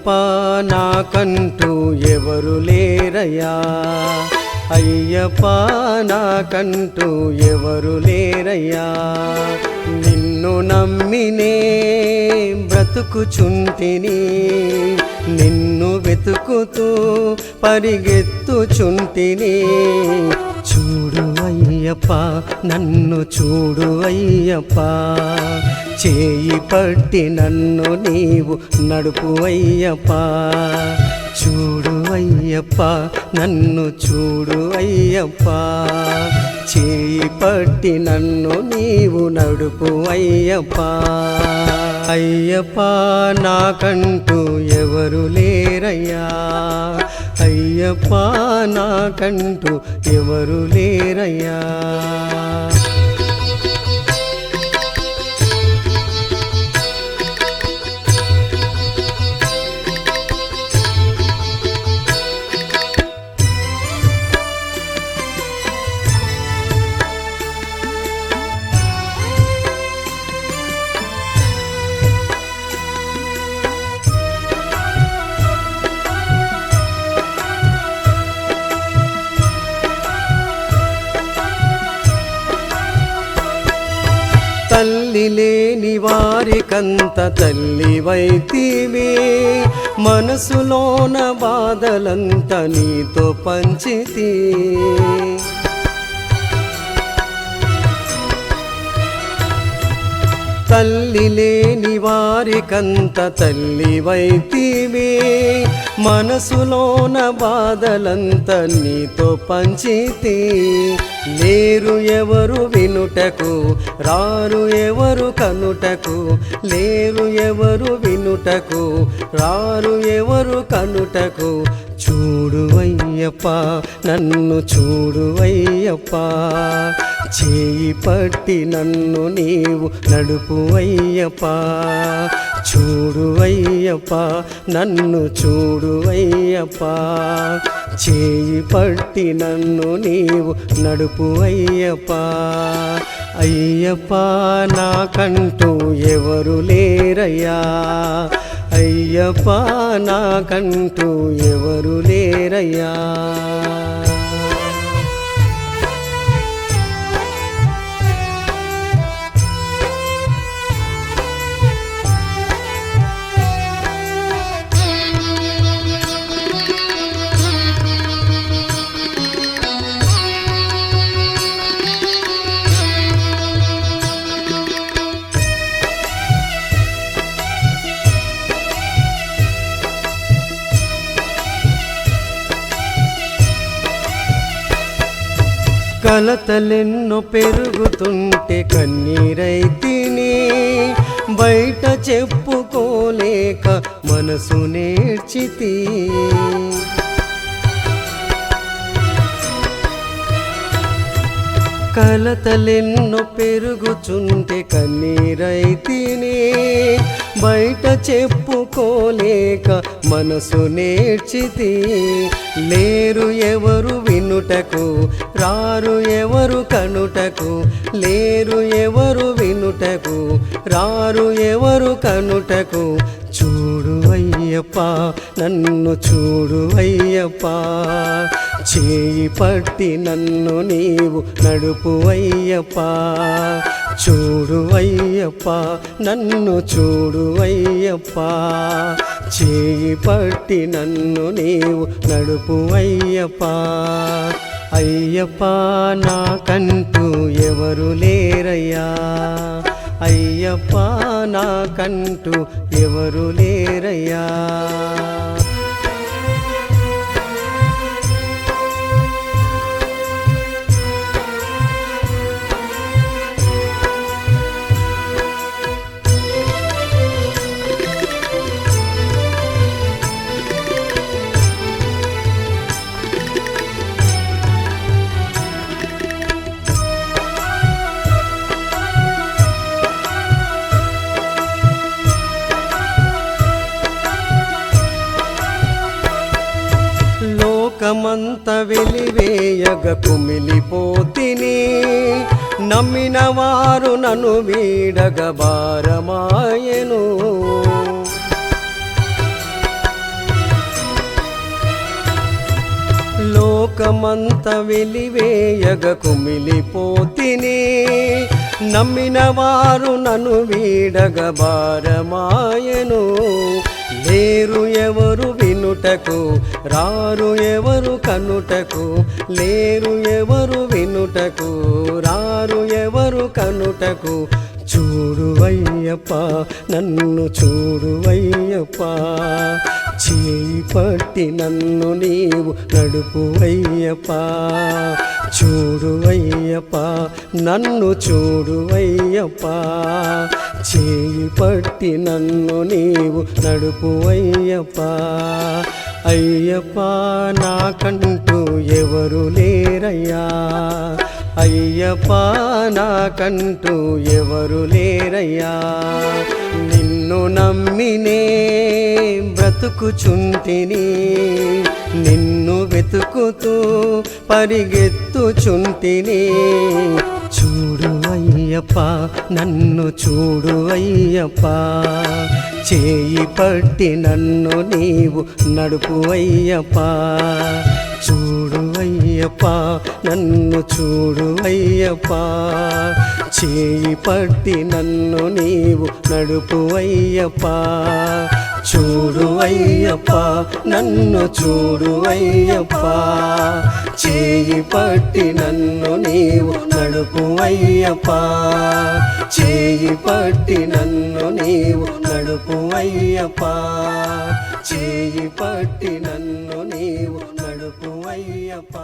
అయ్యప్ప నాకంటూ ఎవరు లేరయ్యా, అయ్యప్ప నాకంటూ ఎవరు లేరయ్యా, నిన్ను నమ్మినే బ్రతుకుచుంటిని, నిన్ను వెతుకుతూ పరిగెత్తుచుంటిని. చూడు అయ్యప్ప నన్ను చూడు అయ్యప్ప, చేయి పట్టి నన్ను నీవు నడుపు అయ్యప్ప. చూడు అయ్యప్ప నన్ను చూడు అయ్యప్ప, చేయి పట్టి నన్ను నీవు నడుపు అయ్యప్ప. అయ్యప్ప నాకంటూ ఎవరు లేరయ్యా, అయ్యప్ప నాకంటూ ఎవరు లేరయ్యా. తల్లి లేని వారికంత తల్లివైతివి, మనసులోన బాధలంత నీతో పంచితి. తల్లి లేని వారికంత తల్లివైతివి, మనసులోన బాధలంత నీతో పంచితి. లేరు ఎవరు వినుటకు, రారు ఎవరు కనుటకు, లేరు ఎవరు వినుటకు, రారు ఎవరు కనుటకు. చూడు అయ్యప్ప నన్ను చూడు అయ్యప్ప, చేయి పట్టి నన్ను నీవు నడుపు అయ్యప్ప. చూడు అయ్యప్ప నన్ను చూడు అయ్యప్ప, చేయి పట్టి నన్ను నీవు నడుపు అయ్యప్ప. అయ్యప్ప నాకంటూ ఎవరు లేరయ్యా, అయ్యప్ప నాకంటూ ఎవరు లేరయ్యా. కలతలెన్నో పెరుగుతుంటే కన్నీరైతిని, బయట చెప్పుకోలేక మనసు నేర్చితి. కలతలెన్నో పెరుగుచుంటే కన్నీరైతిని, బయట చెప్పుకోలేక మనసు నేర్చితి. లేరు ఎవరు వినుటకు, రారు ఎవరు కనుటకు, లేరు ఎవరు వినుటకు, రారు ఎవరు కనుటకు. చూడు అయ్యప్ప నన్ను చూడు అయ్యప్ప, చేయి పట్టి నన్ను నీవు నడుపు అయ్యప్ప. చూడు అయ్యప్ప నన్ను చూడు అయ్యప్ప, చేయి పట్టి నన్ను నీవు నడుపు అయ్యప్ప. అయ్యప్ప నాకంటూ ఎవరు లేరయ్యా, అయ్యప్ప నాకంటూ ఎవరు లేరయ్యా. లోకమంత వెలివేయగ కుమిలిపోతిని, నమ్మిన వారు నన్ను వీడగ భారమాయెను. లోకమంత వెలివేయగ కుమిలిపోతిని నమ్మిన వారు నన్ను వీడగ భారమాయను లేరు ఎవరు వినుటకు రారు ఎవరు కనుటకు లేరు ఎవరు వినుటకు రారు ఎవరు కనుటకు చూడు అయ్యప్ప నన్ను చూడు అయ్యప్ప చేయి పట్టి నన్ను నీవు నడుపు అయ్యప్ప చూడు అయ్యప్ప నన్ను చూడు అయ్యప్ప చేయి పట్టి నన్ను నీవు నడుపు అయ్యప్ప అయ్యప్ప నాకంటూ ఎవరు లేరయ్యా అయ్యప్ప నాకంటూ ఎవరు లేరయ్యా నిన్ను నమ్మినే బ్రతుకుచుంటిని నిన్ను వెతుకుతూ పరిగెత్తుచుంటిని చూడు అయ్యప్ప నన్ను చూడు అయ్యప్ప చేయి పట్టి నన్ను నీవు నడుపు అయ్యప్ప చూడు అయ్యప్ప నన్ను చూడు అయ్యప్ప చేయి పట్టి నన్ను నీవు నడుపు అయ్యప్ప చూడు అయ్యప్ప నన్ను చూడు అయ్యప్ప చేయి పట్టి నన్ను నీవు నడుపు అయ్యప్ప చేయి పట్టి నన్ను నీవు నడుపు అయ్యప్ప చేయి పట్టి నన్ను నీవు నడుపు అయ్యప్ప